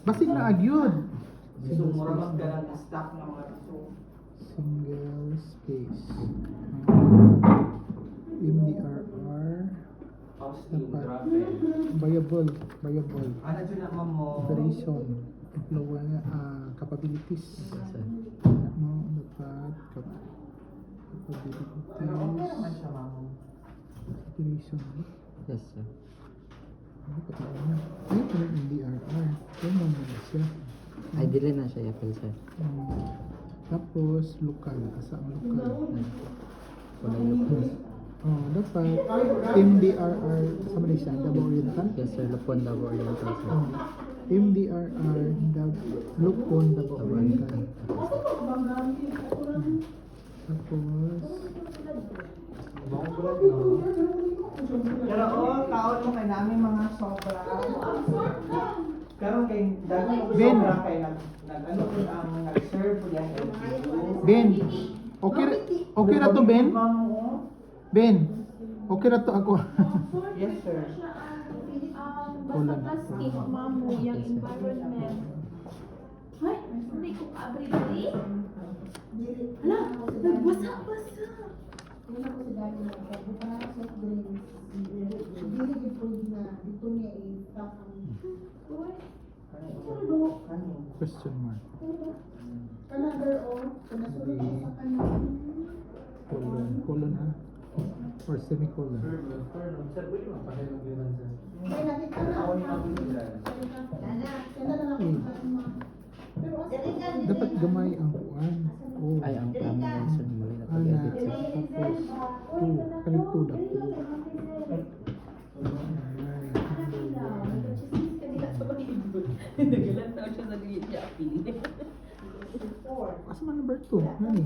Basig na agyod. So, mura magkaroon ng stock ng mga piso. Single space. MDRR. Hosting, Dapat. travel. Viable. Ano dyan naman mo? Operation. Employee capabilities. No, dapat Pero okay naman capabilities. siya, ma'am. Operation. Yes, sir. Ano pa tayo na? Ayun pala yung MDRR. Ayun naman na siya. Ay, dili na siya i-apply, sir. Tapos, lokal. Asa ang lokal? Wala yung Dapat MDRR sa Malaysia, Davao Oriental. Yes, sir. Lupon Davao Oriental, sir. MDRR, Lupon, Davao Oriental. Tapos, Pero kaon mo kay namin mga sobra. Karon kay daghan mo Ben. sobra kay nag-ano po ang nag-serve po yan LGU. Ben, okay na to, Ben? Ma'am, oh. Ben, okay na to ako. Yes, sir. Wala Basta na. plastic, mamo, yung environment. Ay, hindi ko abri-abri. Hala, nagbasa-basa. Una ko sa dami na ito, buka na sa drinks. Hindi po na dito niya i-stop ang Question mark. another or pinasunod ko sa kanya. Colon ha? Or semicolon? May nakita na ako na. Kaya na lang ako sa kanya. Pero Dapat gamay ang kuan. Oh. Ay, ang prominent, sir. Mali na Ana, pag-edit, sir. tapos, kalito dako. Nagalan daw siya sa delete niya. Asa man number 2? Nani?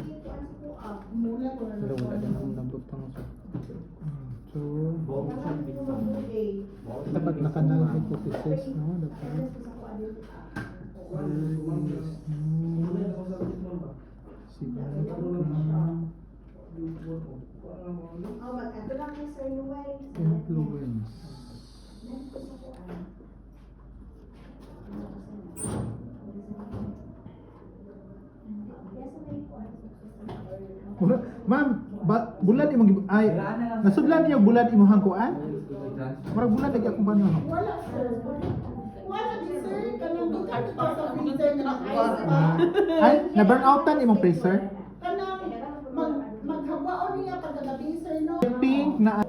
mula ko na Pero wala din akong nabutang, sir. So, dapat nakanal hypothesis, no? Dapat. Influence. Ma'am, bulan imong ay nasudlan niyo bulan imong hangkuan? Murag bulan lagi akong banyo. wala sir. Wala din sir. Kanang dukhan ko sa freezer na ice pa. Ay, na burn outan imong freezer? Kanang maghabaon niya pagkagabi sir no. Pink na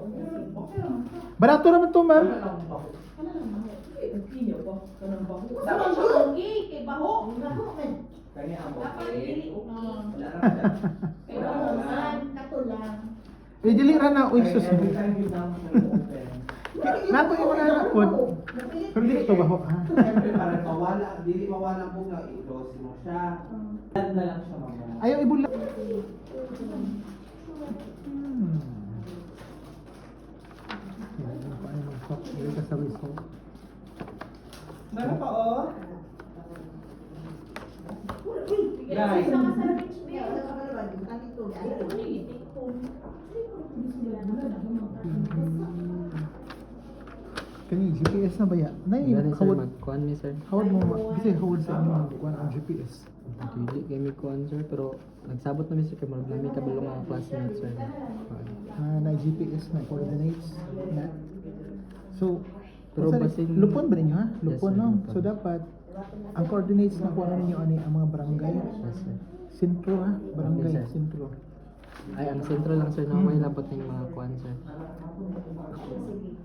barato naman to, ma'am. Kay baho. Kanya ang Dapat okay. dili okay. Katulang. Eh dili ra na uy sus. Every time you down to open. Nato imo na pod. Pero dili to baho ha. Siyempre para mawala, dili mawala po nga i-close mo siya. Yan na lang siya mamaya. Ayaw ibulan. Meron pa oh. Guys, Guys. sa beach bill. Kani GPS na ba ya? Nay Wala, sir. hawad Mag-kuhan mi, sir. hawad mo kasi hawad sa inyo kuan ang GPS. Dili kay mi kuhan, sir. Pero nagsabot na mi, sir. Kaya marag namin kabalong ang classmate, sir. Na GPS na coordinates na. So Pero pero basing- lupon ba ninyo ha? Lupon Yes, sir, no. lupon. So dapat ang coordinates na kuha ninyo ani ang mga barangay. Yes, sir. Sentro ha, barangay Okay, sir. sentro. Ay, ang sentro lang, sir. Na may labot ng mga kuhan, sir.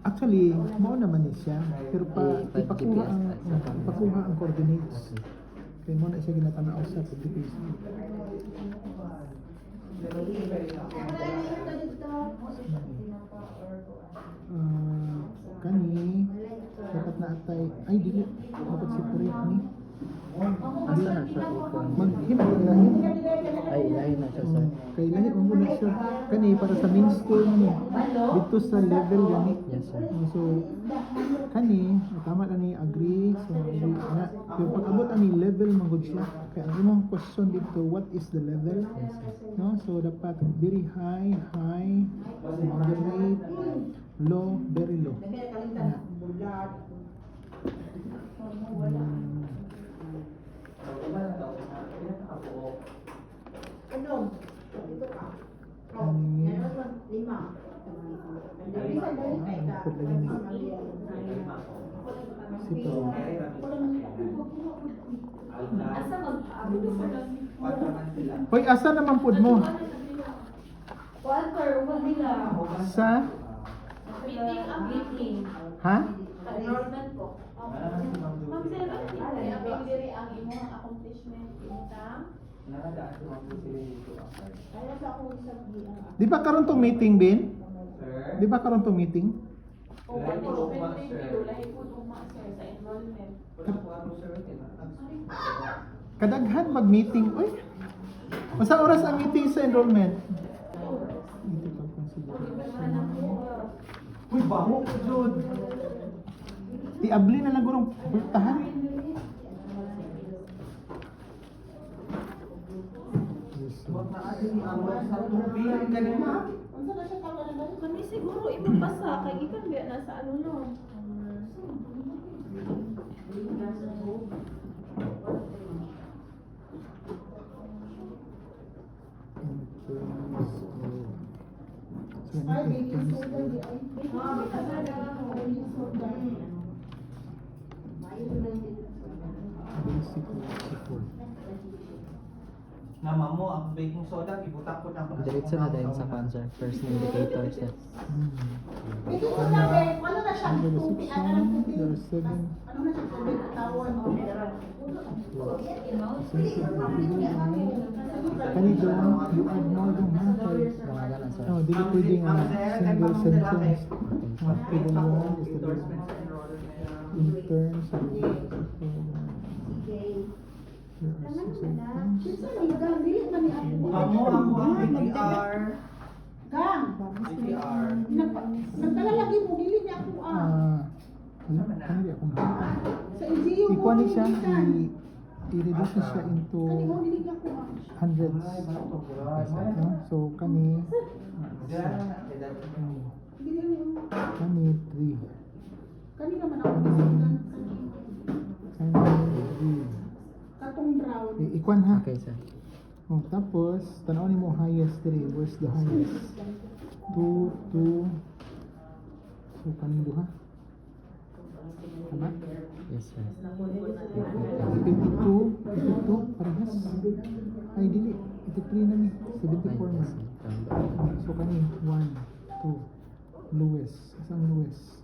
Actually, mao naman ni siya. Pero Eh, ipakuha GPS ang sa kanya. ipakuha ang coordinates. Okay. Kaya mo na siya ginatanaw sa GPS. Kani dapat na atay ay dili dapat separate ni Asa na siya kuhan? maghimo ilahi Ay, ilahin na siya, sir. kay lahi ang muna siya kani para sa main school ni dito sa level gani. Yes, sir. So kani tama na ni agree so agree na yung pag-abot ani level manggod siya kaya ang imong question dito what is the level Yes, sir. no so dapat very high moderate low very low. Put lagi ni. Sito. Asa mag-abo sa lang. Hoy, asa naman pud mo? Walter, wag nila. Sa Meeting ang meeting. ha? Enrollment ko. Ma'am Sir, kaya pili ang imong accomplishment income. Kaya sa ako isang Di ba karon tong meeting bin? Sir? Di ba karon tong meeting? O accomplishment review, lahi po tuma sir sa enrollment. Kadaghan mag-meeting. Uy. Masa oras ang meeting sa enrollment? Uy, baho ko, Jud. Iabli na lang gurong bultahan. Wag na ating ang sa tubig kanina. Unsa na siya tawagan ba? Kani siguro imong basa kay ikan biya na sa ano no. Ay, baking soda di ay. Baking soda. Nama mo, ang baking soda, ibutak ko na ako. Diretso na din sa cancer. First indicator siya. Baking soda, be. Ano na siya? Tubig, ano na tubig? There are 7. Ano na siya? Tubig, tawon. Kani doon, you add more than half. Pangalan ang sir. No, dili pwede nga single sentence. After the one is the Endorsements and enrollment. in terms of there are 6 items. Kinsa ni gang dili man ni ako. Ako ang BTR. Gang. BTR. Nagdala lagi mo dili ni ako Ano? Kani di ako makita. Sa LGU mo. Ikuha ni siya, i-reduce na siya into Kani mo dili ni ako hundreds. No? So, kani, Dili ni. kani 3. Kani naman ako. Kani 3. Katong brown. Ikuan ha. Okay sir. Oh, tapos, tanawin mo highest 3. Where's the highest? 2, 2. So, kani duha. Tama? Yes sir. 22, 22, parehas. Ay, dili. 83 na ni. 74 man. So, kani 1, 2. Lowest. Isang lowest.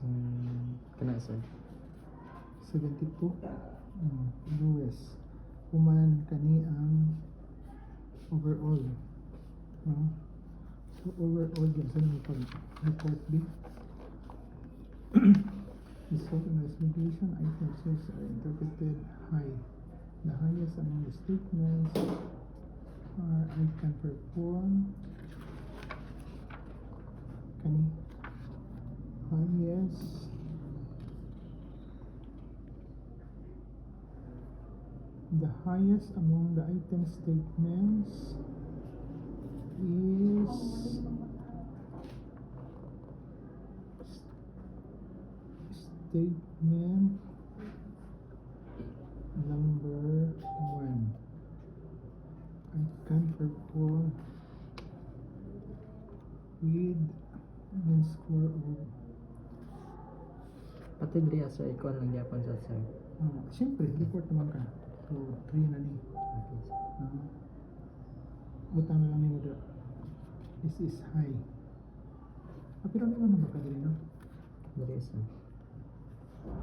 Kana sir. 72. Lowest. Human kani ang overall. No? So, overall yan. Saan mo pag-report B? The sort of investigation items are interpreted high. The highest among the statements are I can perform. Kani highest. The highest among the item statements is statement number 1. I can perform with mean score of Pati diri sir ikaw lang gyapon sa sir. siyempre, report naman ka. So, 3 na ni. Okay sir. Butang na lang ni mo dito. This is high. Pero naman na baka dili, no? Diri sir.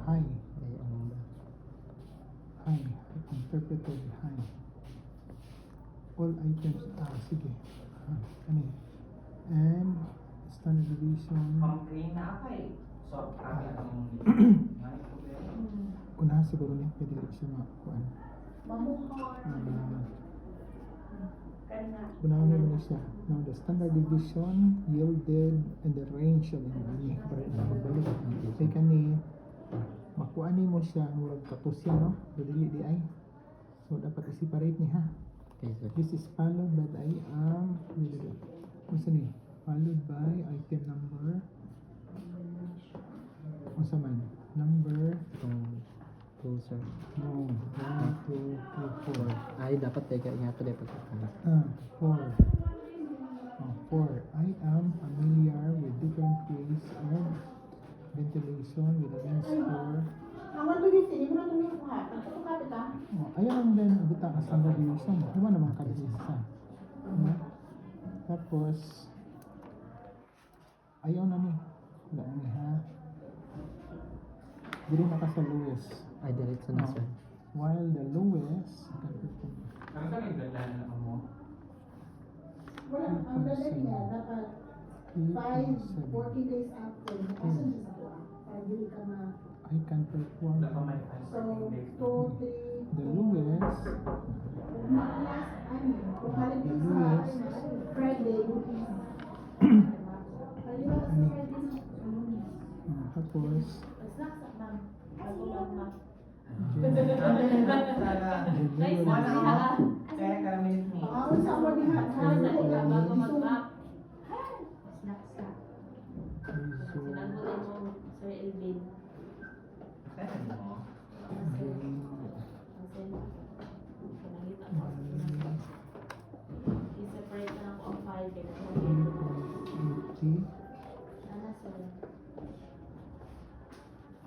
High. Ay ang High. Interpreted high. All items. Sige. Ano? And standard deviation. Pang-green na ako eh. So, kami ang Una siguro niya. Pwede rin siya makakuan. Una na siya. Now, the standard deviation yielded in the range of ini. Magbalik. Kaya kani, makuha ni mo siya. Murag kapos siya, no? Dili di ay. So, dapat i-separate ni ha. Okay sir. This is followed by Kung saan ni? Followed by item number. Kung saan man? Number. Itong 2 sir. No. 1, 2, 3, 4. Ay dapat teka nga pa dapat pagkakas. 4. 4. 4. I am familiar with different ways of ventilation with a means for Awan to din, hindi mo na tumingin ko ha. Pagkakapit ha. ayan ang din buta ang standard deviation. Diba naman kada isa? Tapos ayaw na ni. Wala ni ha. Dili na ka sa lowest. Ay, diretso na sir. While the lowest can perform Ang saan yung ganda na mo? Wala, ang dalit niya, dapat 5 working days after. Nakasan siya sa kuha. Para hindi ka ma... I can perform Wala pa may So, 2, 3, the lowest kung halit ka sa Friday, which is... Halimbawa sa Friday, tapos Saksak lang. Bago mag-map. January Kaya kami ni. Awan sa ako ni Bago mag-map. so Sinagutin mo, Sir Elvin. Saan mo? Kasi, pinangita ko. I-separate na ako ang file. Kaya nag-map. 3.80 Ano, sir?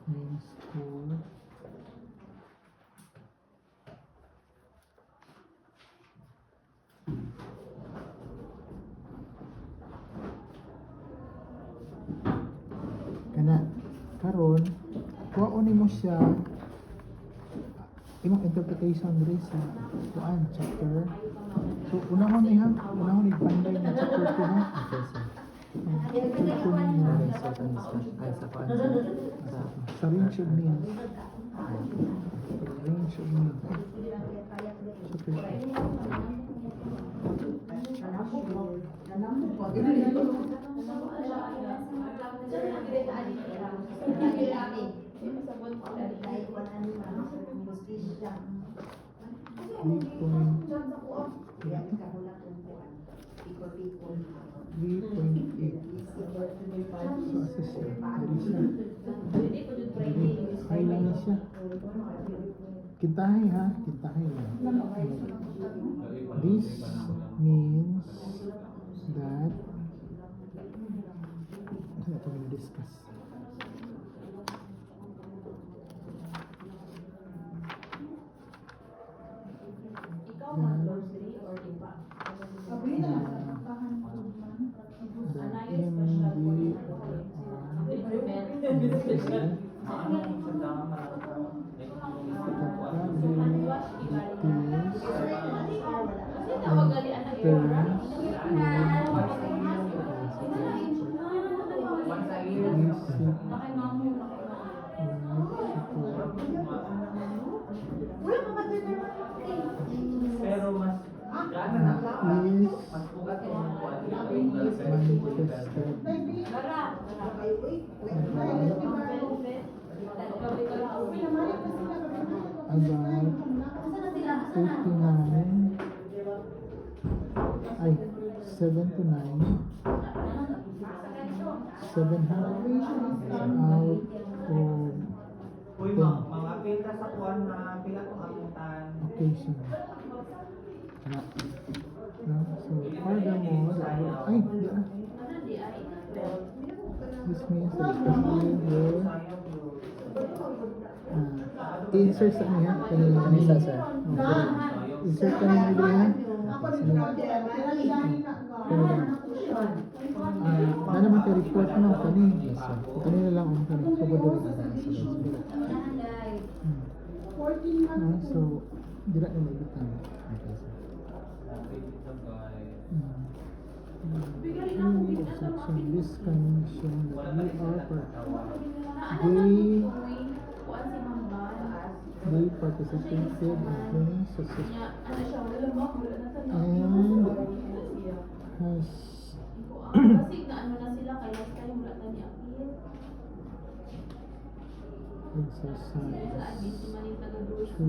means 4 kana karon kuha ni mo siya imong interpretation diri sa kuan chapter so unahon ni ha unahon ni panday na chapter 2 ha Okay sir. chapter 2 ninyo Okay sir, ano sir? Ay, sa kuan sir. sa range of means range of means chapter 2 3.8 so assess siya diri siya ay lang na siya kintahay ha kintahay lang this means that ano ito yung discuss Ikaw mag-grocery or iba? Pero mas gana na. Mas bugat yung about 59 ay 7 to 9 7 out of Uy, mga pila sa kuwan na pila kong amutan. occasion na so furthermore ay di this means that especially will insert sa niya kanina Kanina sir. insert kanina dito ha na naman kay report no kani kanina lang ang kani so bodo so dira na magitan Okay sir. this condition that you are they participated in things such as and has Kasi na ano na sila, kaya tayo wala na ni Apil. exercise At least naman yung taga-grocery.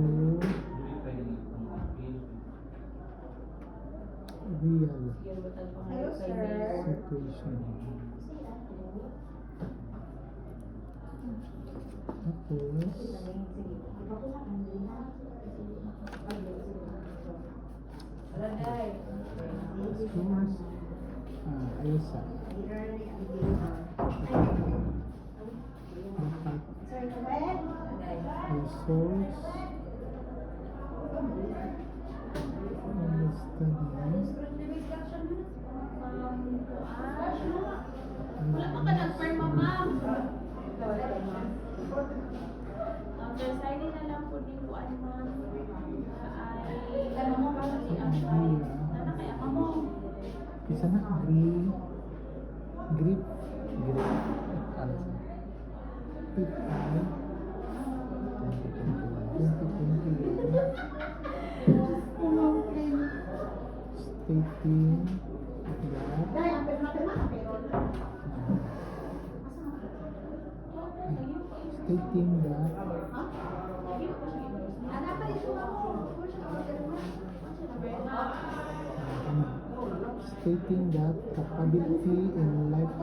to real Sige, batag pa ngayon kay Mayor. situation. Tapos, scores, Sa dapat resource Wala pa ka nag-perma, ma'am. Sign na lang po din po ma'am. Ay, ano mo ba si Ashay? Ano kaya ka mo? Isa na grip Ano sir? it ay 2021 stating that stating that capability in life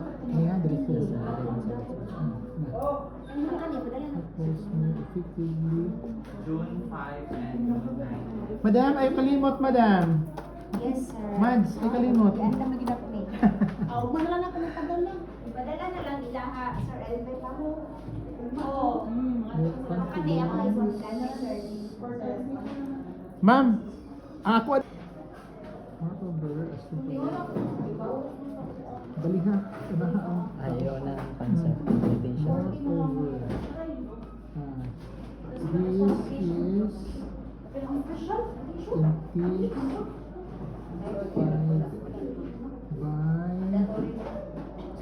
tapos may effectively June 5 and June 9. Madam, ay kalimot, madam. Yes, sir. Mads, ay kalimot. Yan lang magiging ako eh. Madala na kami padala. Ipadala na lang ilaha, Sir Elvin ako. Oo. Kasi ako ay magkano, sir. Ma'am, ako bali ha, unaha ang Ayaw na ang cancer. Meditation. moreover. This is intensified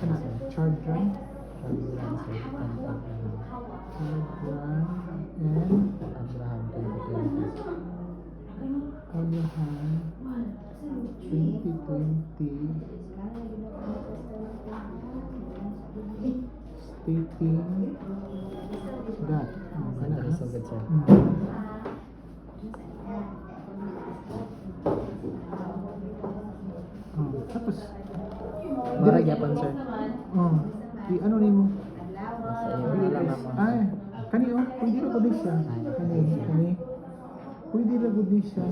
by charge run Turbulence sir. and Abraham 2020. Abraham 2020 stating that Ano rin so good sir. Tapos Marag yapon sir. ano nimo Sa iyo lang ako. ay kani pwede ra gud siya kani pwede ra gud siya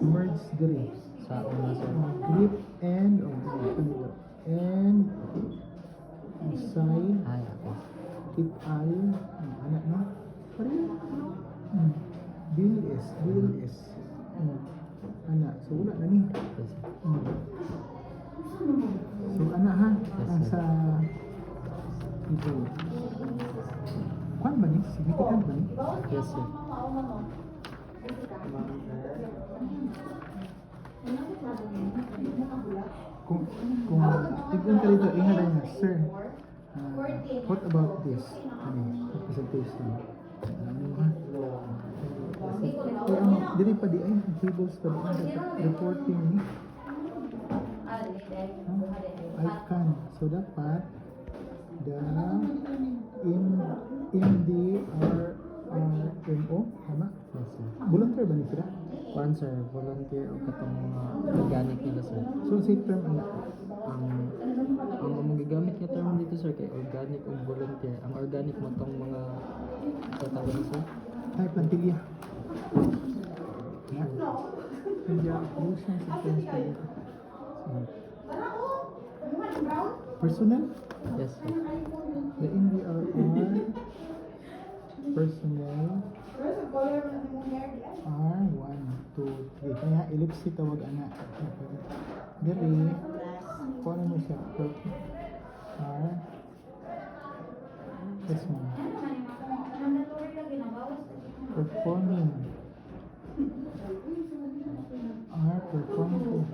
merge diri Sa una sir. grip and side Ay, ako. it al anak na pareho bill is anak so wala na ni Yes, sir. so anak ha Yes, ang sir. sa ito kwan ba ni significant ba ni Yes, sir. kung tignan ka dito ingatan nga sir what about this presentation ano ha pero dili pa di ay tables pa di reporting ni icon so dapat the in the RMO tama Yes, sir. volunteer ba ni sila One sir, volunteer o katong mga organic nila sir. so say term ano Ang magigamit nga term dito sir kay organic o volunteer. Ang organic mo tong mga tatawag sir. ay plantilla India pollution systems personnel Yes sir. the NDRR personnel R 1, 2, 3 kaya ellipse tawag ana diri kung ano mo siya R yes ma'am performing R performing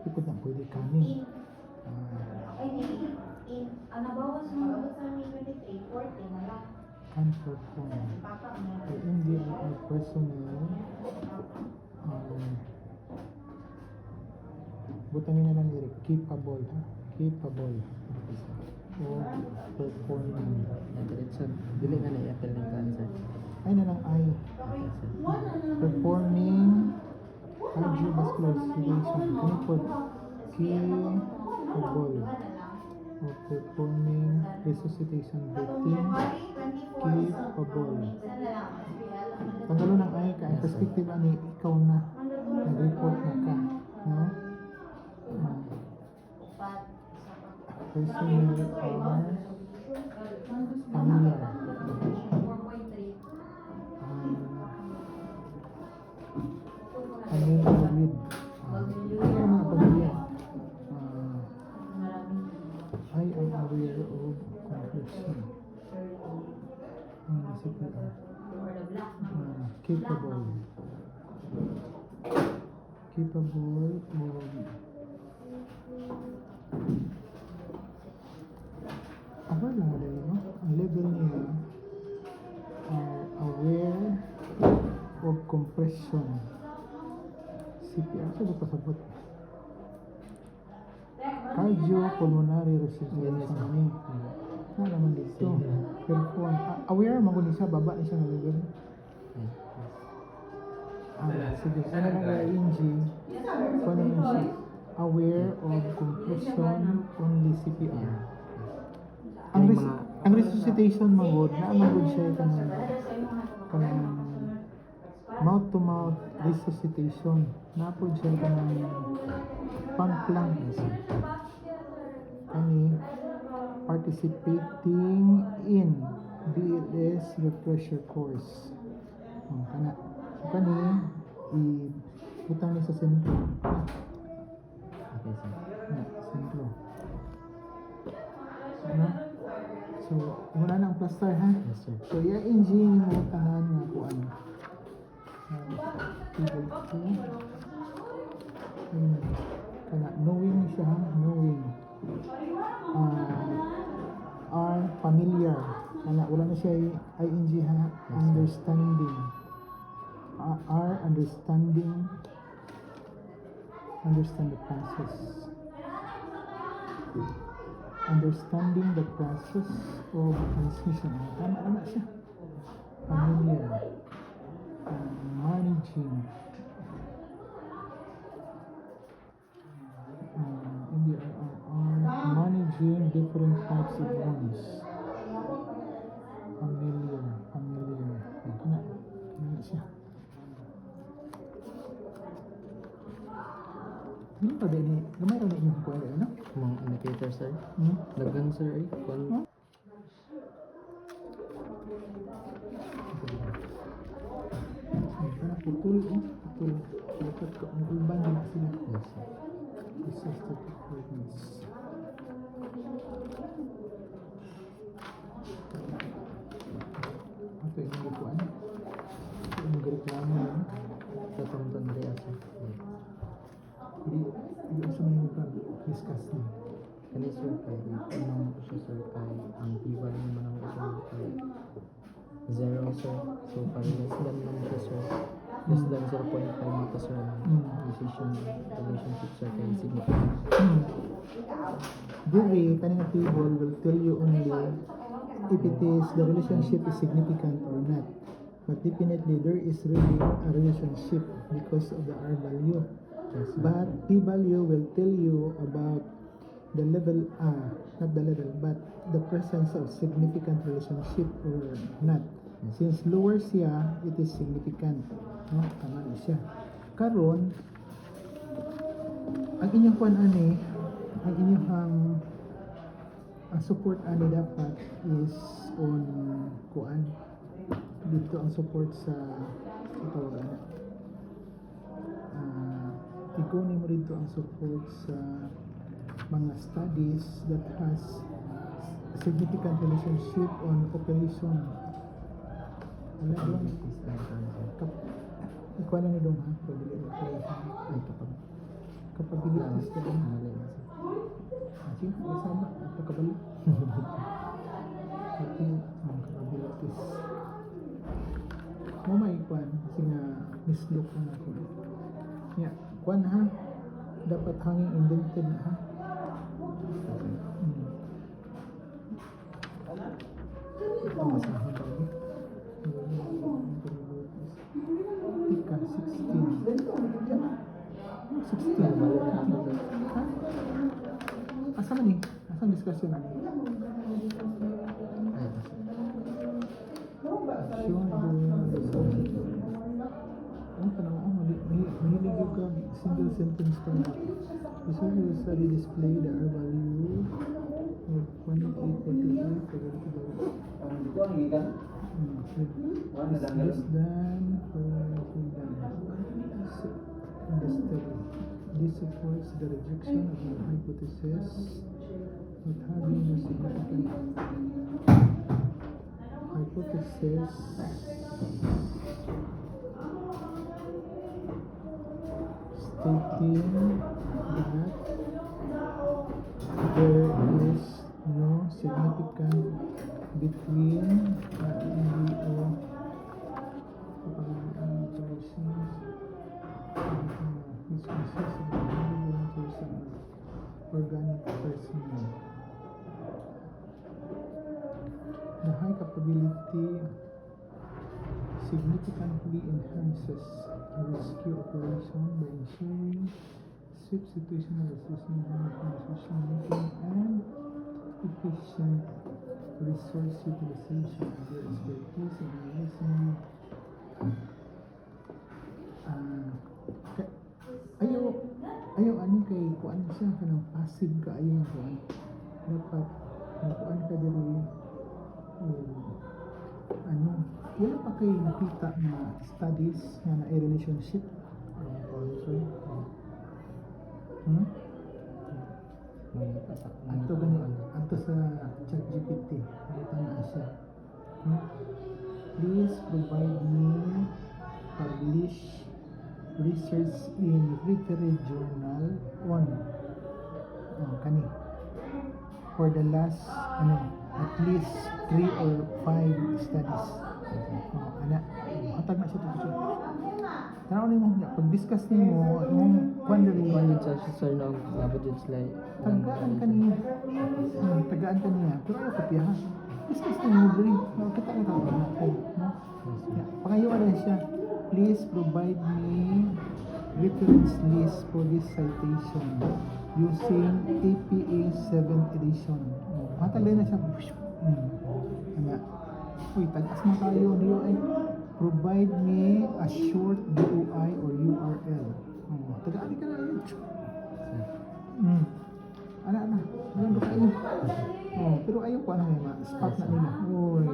ikot na pwede kami Ang nabawas mo sa 23, 40 na lang. can perform the NDRR personnel butangin na lang diri capable ha capable of performing Diretso. Dili nga na-i-appel ng cancer. ay na lang ay Okay sir. performing cardiovascular sedation kani pod capable of performing resuscitation routine capable tanggalon ang ay ka ang perspective ani ikaw na report na ka, no? Upat, isa pa. Personnel are familiar. 4.3. Familiar with. Ano mga pamilya? Marami. I am aware of completion. CPR. For the black. Capable. Capable of aware lang mo no? Ang level niya are aware of compression. CPR sa ba pasabot? Cardiopulmonary resuscitation ni. Na naman dito. Pero kung aware man siya, baba ni siya ng level. Sige, sana lang kaya Inji, paano naman siya? Aware of compression only CPR. Ang resuscitation magod, na magod siya kanang mouth to mouth resuscitation. Napod siya kanang pump lang. Kani participating in BLS refresher course. Kana kani ibutang ni sa sentro. Okay, sir. Sentro. Ano? So, muna na ang plaster ha. Yes, sir. So, engine mo tanan nga kuan. Table 2. Kana knowing siya, knowing. Are familiar. Kana wala na siya ing ha. Understanding. Are understanding. Understand the process. Understanding the process of transmission. Tama siya. Familiar. Managing. Managing different types of wounds. Familiar. Tama siya. Ano pa din ni? Gamay ra na inyong kuha ano? Mga indicator, sir. Dagan, sir, ay. Kung Kana putol. Dapat ko ang uban din sila. yes, sir. Disaster preparedness. Ito yung gikuan. Ito yung magreklamo yun. Katong tandaya, sir. Hindi sa mga discuss niya. Kani, sir, kay itanong ko siya, sir, kay ang iba naman ang gusto mo kay 0, sir. So, kay less than lang siya, sir. Less than 0.5 dito, sir. Decision relationship, sir, kay significant. Diri, kaning table will tell you only if it is the relationship is significant or not. But definitely there is really a relationship because of the R value. Yes, sir. But P value will tell you about the level, not the level, but the presence of significant relationship or not. Since lower siya, it is significant. No? Tama na siya. Karon, ang inyong kuan ani, ang inyong support ani dapat is on kuan. Dito ang support sa tawag ana. Ikunin mo dito ang support sa mga studies that has significant relationship on population. Wala doon. Ikaw na doon ha. Ay, Capabilities ka doon. mali na, sir. Sige, kasama. Pagkabalik. Ito ang capabilities. Mo may kwan. Kasi nga mislook na ako. Yeah. Kwan ha. Dapat hanging indented na ha. Ito masahan ba yun? Tika, 16. 16. Ha? Asa man eh? Asang discussion na? Ay, Action, doing research. Ano pa naman? mahilig yung ka single sentence ka na. This one will study display the R value of 0.843 for the Dito ang higikan. less than understood. This supports the rejection of the hypothesis not having no significant hypothesis stating that there is no significant between embryo which consists of organic personnel. The high capability significantly enhances the rescue operation by ensuring swift situational decision making and efficient resource utilization. Their expertise in analyzing ayaw ani kay kuan siya kanang passive ka ayaw kuan dapat kuan ka diri ano wala pa kay nakita na studies nga na relationship ato gani ato sa ChatGPT ito na siya please provide me publish research in literary journal on kani for the last at least 3 or 5 studies ana hatag na siya to tanaw nimo pag discuss nimo imong wondering Kung sa sir nung nabot yun sila tagaan kaniya tagaan kaniya pero ayaw kopya ha discuss nimo diri kita na tawag na no pangayo na siya please provide me reference list for this citation using APA 7th edition. Matagay na siya. Uy, tagas mo tayo niyo ay provide me a short DOI or URL. Tagaan ka na yun. Ana. Ano ba kayo? Pero ayaw ko ano nga, spot na nila. Uy.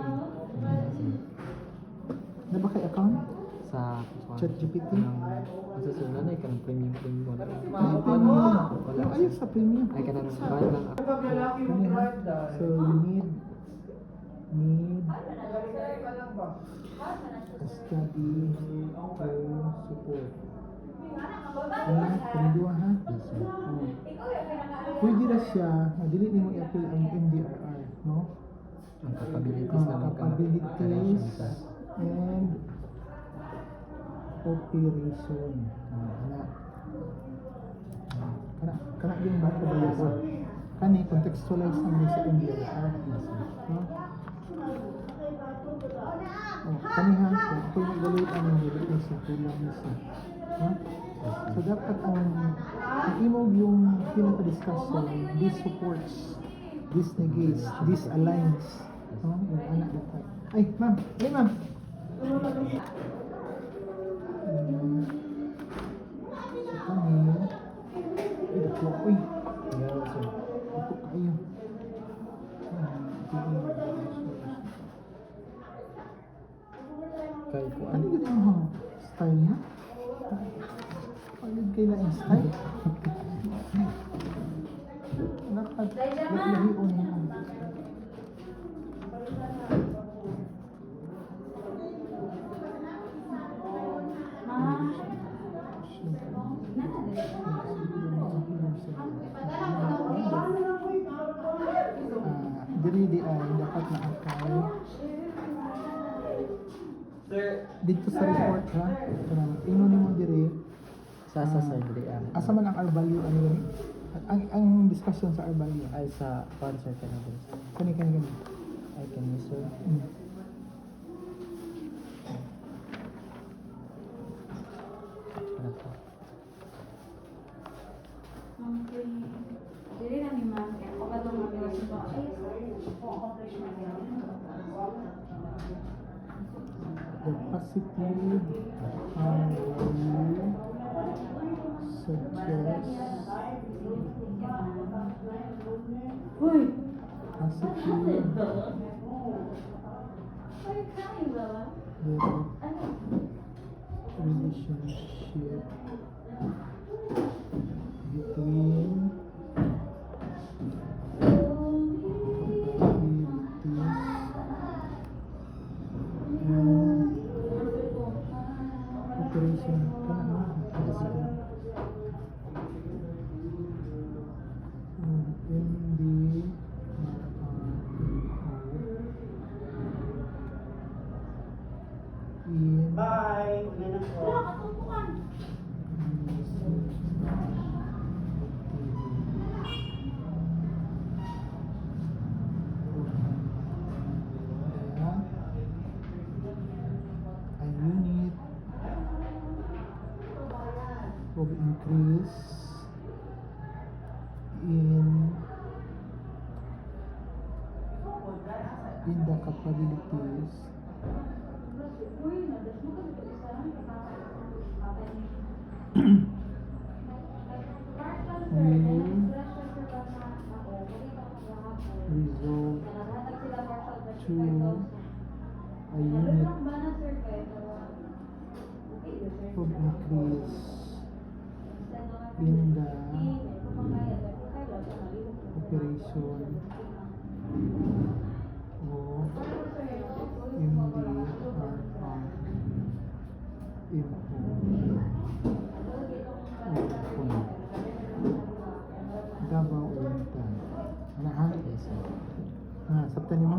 Na ba kay account? sa ChatGPT? Sa sunod ay kanang premium wala. Pero ayaw sa premium. Ay kanang bayad lang ako. So you need a study to support. Pangdua ha? Pwede na siya, dili nimo i-apply ang MDRR, no? Ang capabilities naman Capabilities and operation. Kana yung bato ba yun? Kani contextualize naman sa MDRR. No? Kani ha, kung magalit ang dito sa tulang nisa. So dapat ang imog yung pinaka-discussion, this supports, this negates, this aligns. No? Yung anak dapat. Ay, ma'am! Ay, ma'am! Ay, daklo. Uy! Ito kayo. Kay ko Ano yun ang style niya? Pagod kayo na yung style? Dapat lahion mo. Diri di ay dapat na-apply Sir, dito sa report ha. Ino nimo diri sa sir dili asa man ang R value ano gani? Ang discussion sa R value ay sa concert ka na din. kani. Ay kani sir. Ano po? Dili na ni ma'am kaya ako ba itong mga pinasubo? Ay, accomplishment yan. the positive value suggests positive relationship between operation in Bye! a unit of increase in the capabilities will result to a unit of increase in the operation of Davao Oriental. Ano ha? Yes, sir. Sabtan mo?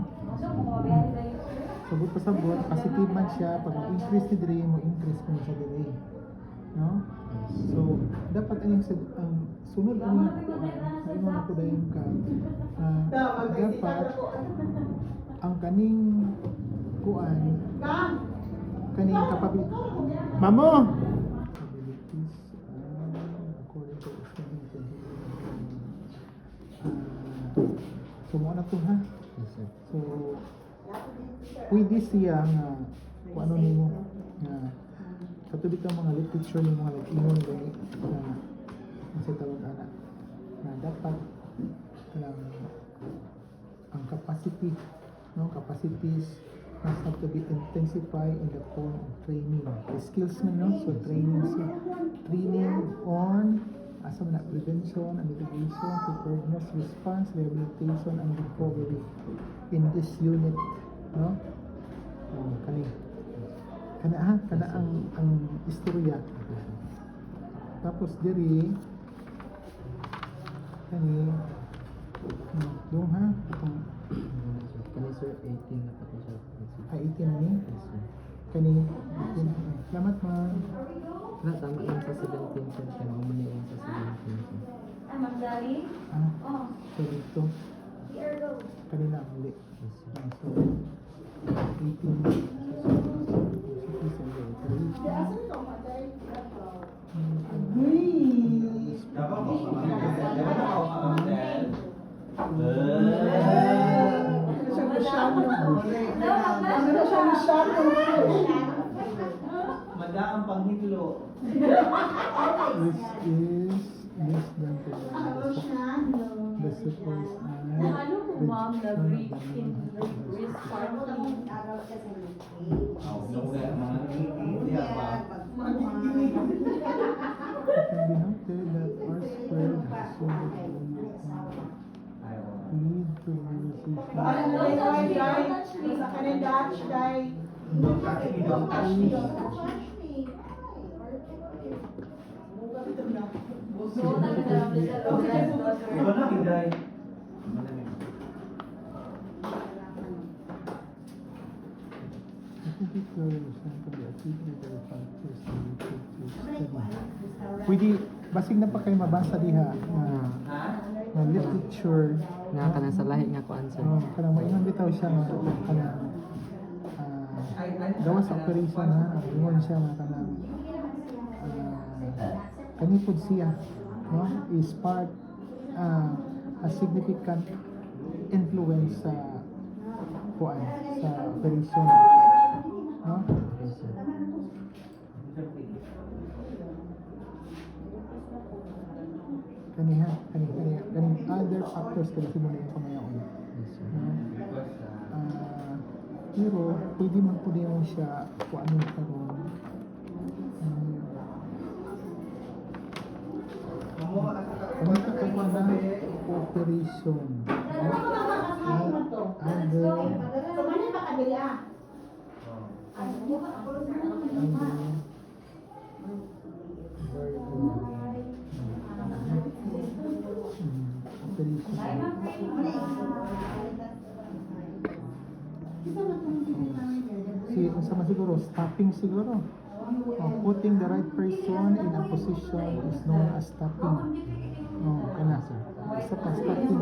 Sabot pa sabot, positive man siya. Pag increase ni Dre, mo increase mo siya Dre. No? So, dapat ang sunod ang naingon ako dayon ka. Dapat ang kaning kuan kaning capability. Mamo! Capabilities according to so mo na to ha. Yes, sir. So pwede siya nga kung ano nimo nga katubig ang mga literature ni mga nag-ingon gani na sa tawag ana na dapat ang capacity capacities must have to be intensified in the form of training. The skills man no, so training on asa man na prevention and mitigation, preparedness, response, rehabilitation and recovery in this unit, no? Kana ang istorya. Tapos diri dong ha itong Kani sir, 18 na pa to sir. 18 na ni Yes, sir. kani salamat ma Na, tama lang sa 17 sir. Kaya maumuni lang sa 17 sir. Magdali? so dito Here go. kanina uli Yes, sir. so 18 Dapat mo Madaan panghilo. which is less than the supposed Ano po ma'am na break in restart It can be noted that R squared so lead to Iba na, Inday. Pwede, basig na pa kayo mabasa diha na literature Nga ka na sa lahi nga ko answer. kanang maingon bitaw siya nga kanang gawa sa operation ha ingon siya nga kanang kanipod siya no is part a significant influence sa kuan sa operation no pwede man po mo siya kung ano karon. Kung ka pa na operation. Other So, mali ba kadili ah? Si sama siguro stopping siguro. Putting the right person in a position is known as stopping. Kana sir. Isa pa stopping.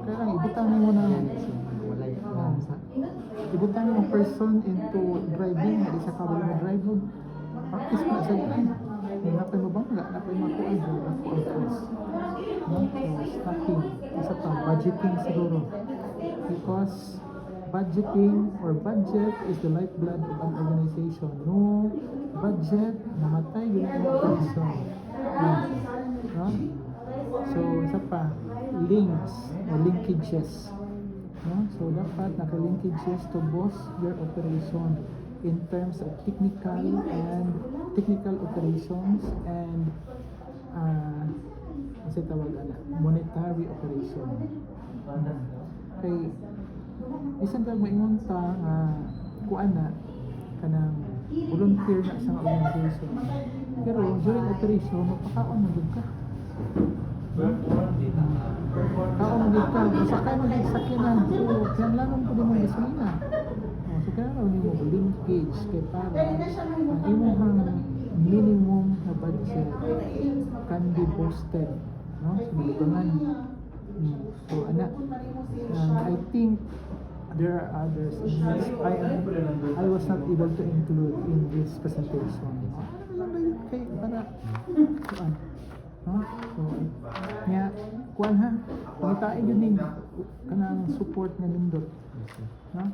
Kaya lang ibutang mo na Wala yan. ibutang mo person into driving, isa ka mo drive mo. Practice mo sa drive. Napay mo bangga, napay makuan mo ako ang course. No? So, stopping. Isa pa, budgeting siguro. Because budgeting or budget is the lifeblood of an organization. No budget, namatay yun ang organization. No? So, isa pa, links or linkages. No? So, dapat naka-linkages to both your operation in terms of technical operations and kasi tawag monetary operation. Okay, isang tawag maingon ta nga kuan na kanang volunteer na sa organization. Pero during operation mapakaon na gud ka. Kaon gid ka, sakay mo gid sakyanan. So, kaya lang po din mo gasolina. So kaya raw nimo linkage kay para ang imong minimum na budget can be boosted, no? So malugangan. So I think there are others in which I was not able to include in this presentation. Ano lang ba yun kay para kuan? No? So nya kuan ha. Pangitain yun ning kanang support nga nindot. No?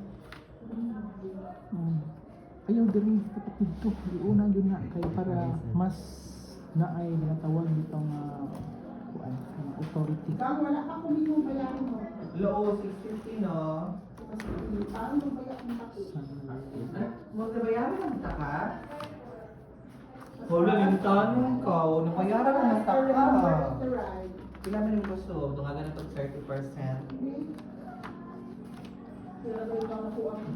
Ayaw diri dapat dito una yun na kay para mas naay ginatawag dito nga kuan nga authority. Bang wala pa kumingong bayaran mo. Loo, 650 no? Paano mo bayaran mo ako? Magbayaran ng taka? Wala, yung tanong ka. Nabayaran ka ng taka. Kailan mo yung gusto? Tungagan na ito 30%.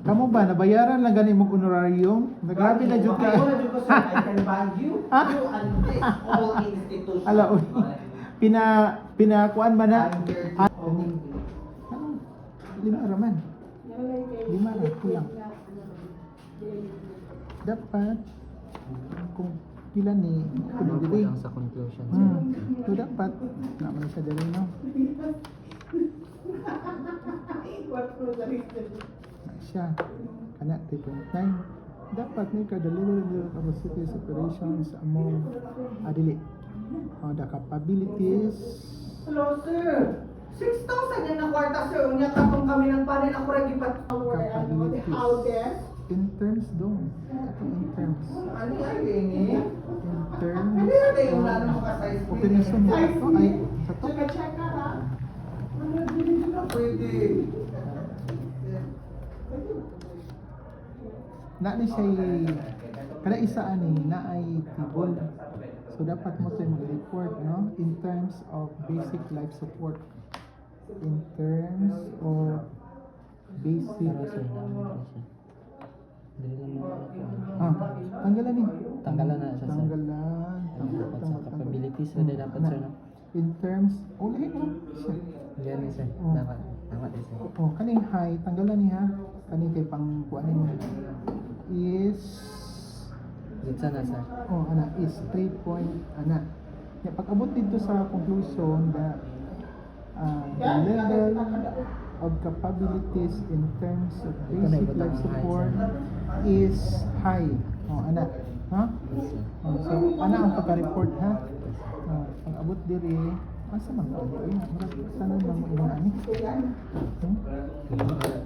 Kamo ba nabayaran lang gani mong honorarium? Naghabi na jud ka. I can buy you. You and this whole institution. Ala oy. Pinakuan man na. Lima raman. Lima ra kulang. Dapat kung pila ni kuno dili. Lang sa conclusion. So dapat na man siya dali no. Siya kana 3.9 dapat may ka-delivery capacities operations among adili the capabilities Hello, sir. 6,000 yan na kwarta, sir. Unya katong kami ng panin ako rin ipat. capabilities in terms dong in terms Ano yan, ini? in terms Hindi na tayo wala na makasize. operation mo ito ay sa to Check ka ha? Hindi na pwede. na ni siya kada isa ani na ay tibol so dapat mo tayo mag-report no in terms of basic life support in terms of basic tanggalan ni Tanggalan na siya, sir. tanggalan Dapat sa capabilities na dapat sir no. in terms ulit mo siya Yan sir. Oh. Dapat sir. kaning high tanggalan ni ha kaning kay pang kuanin mo is Gitsa na sir. is 3 point ya pag abot dito sa conclusion that the level of capabilities in terms of basic life support is high ha so ang pagka-report ha pag abot diri asa man ko sana man mo imo ani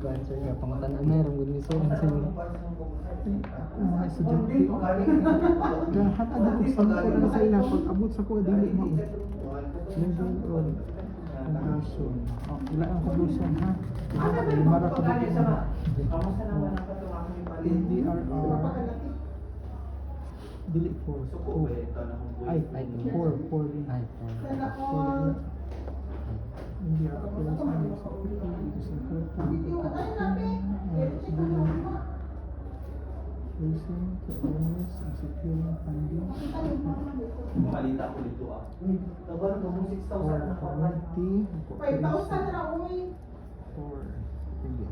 To answer your pangutan na mayroong good news sir. ako mga estudyante ko hatag dito sa ko sa ila pag abot sa ko dili mo level of Conclusion. Oh, ila ang conclusion ha. Mara ko dito na. Kamusta naman ang patulang ni Palin? NDRR dili 4. Suko ba ito na kung Ay, 4 din. Ay, 4 din. NDRR operations sa is raising to awareness and securing funding Malita ko dito ah. Tagal ko mong 6,000 for na community Pwede na cooperation na uy. for sige.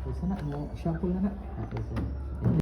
Isa na mo, shuffle na na. okay, sir.